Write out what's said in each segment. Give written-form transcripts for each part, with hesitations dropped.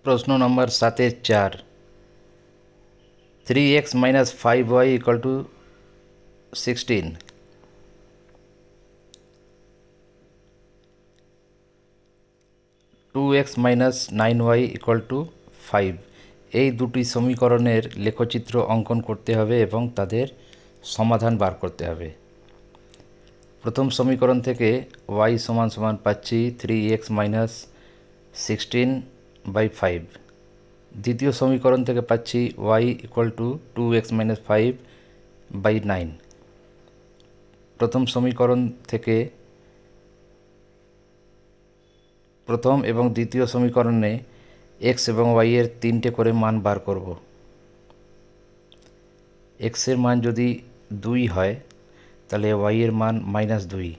প্রশ্ন নম্বর 7-4 3x - 5y = 16, 2x - 9y = 5। এই দুটি সমীকরণের লেখচিত্র অঙ্কন করতে হবে এবং তাদের সমাধান বার করতে হবে। প্রথম সমীকরণ থেকে y = পাচ্ছি 3x - 16/5। দ্বিতীয় সমীকরণ থেকে পাচ্ছি y = 2x - 5/9। প্রথম সমীকরণ থেকে প্রথম এবং দ্বিতীয় সমীকরণে x এবং y এর 3টে করে মান বার করব। x এর মান যদি 2 হয় তাহলে y এর মান -2,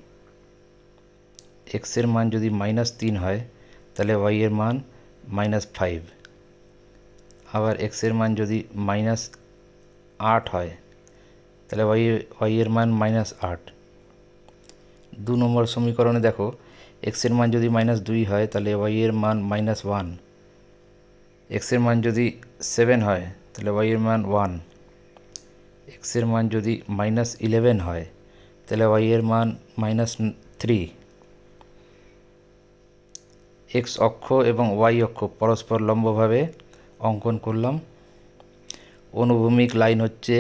x এর মান যদি -3 হয় তাহলে y এর মান -5, আবার x এর মান যদি -8 হয় তাহলে y এর মান -8। 2 নম্বর সমীকরণে দেখো x এর মান যদি -2 হয় তাহলে y এর মান -1, x এর মান যদি 7 হয় তাহলে y এর মান 1, x এর মান যদি -11 হয় তাহলে y এর মান -3। x অক্ষ এবং y অক্ষ পরস্পর লম্বভাবে অঙ্কন করলাম। অনুভূমিক লাইন হচ্ছে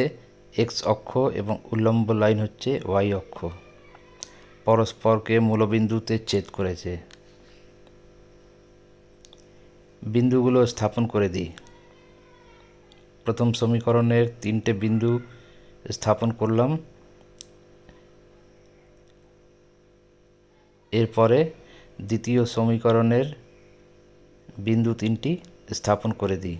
x অক্ষ এবং উল্লম্ব লাইন হচ্ছে y অক্ষ, পরস্পরকে মূলবিন্দুতে ছেদ করেছে। বিন্দুগুলো স্থাপন করে দিই। প্রথম সমীকরণের 3টে বিন্দু স্থাপন করলাম, এরপরে দ্বিতীয় সমীকরণের বিন্দু 3টি স্থাপন করে দিই।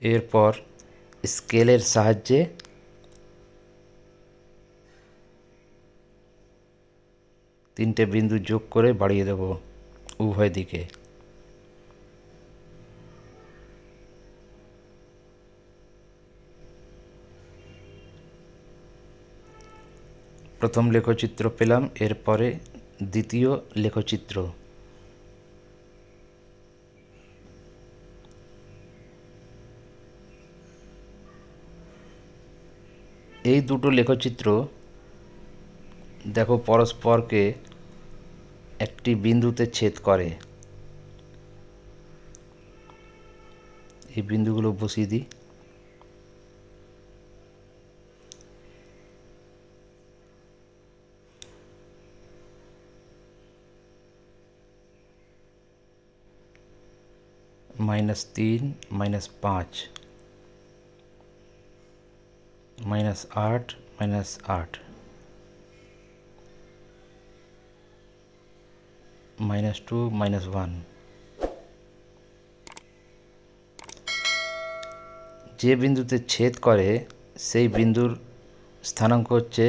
এরপর স্কেলের সাহায্যে তিনটে বিন্দু যোগ করে বাড়িয়ে দেব উভয় দিকে। প্রথম লেখচিত্র পেলাম, এরপরে দ্বিতীয় লেখচিত্র। এই দুটো লেখচিত্র দেখো পরস্পরকে একটি বিন্দুতে ছেদ করে। এই বিন্দুগুলো বসিয়ে দিই। -3 - 5, -8 - 8, -2 - 1। যে বিন্দুতে ছেদ করে সেই বিন্দুর স্থানাঙ্ক হচ্ছে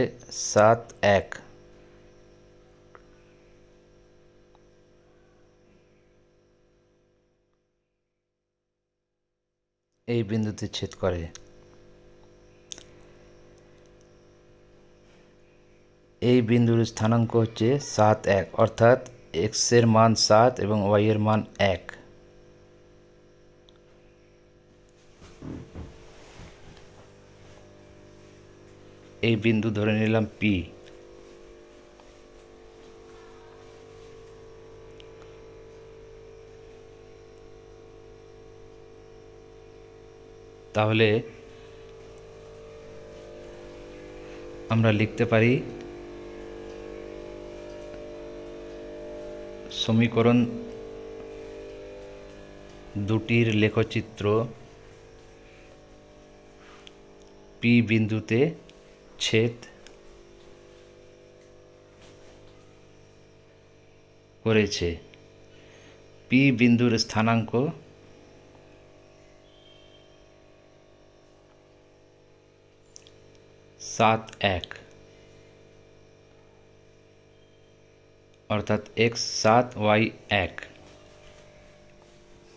7, 1। এই বিন্দুতে ছেদ করে। এই বিন্দুর স্থানাঙ্ক হচ্ছে 7, 1, অর্থাৎ x এর মান 7 এবং y এর মান 1। এই বিন্দু ধরে নিলাম P। তাহলে আমরা লিখতে পারি সমীকরণ দুটির লেখচিত্র P বিন্দুতে ছেদ করেছে। P বিন্দুর স্থানাঙ্ক 7, 1, অর্থাৎ x 7, y 1।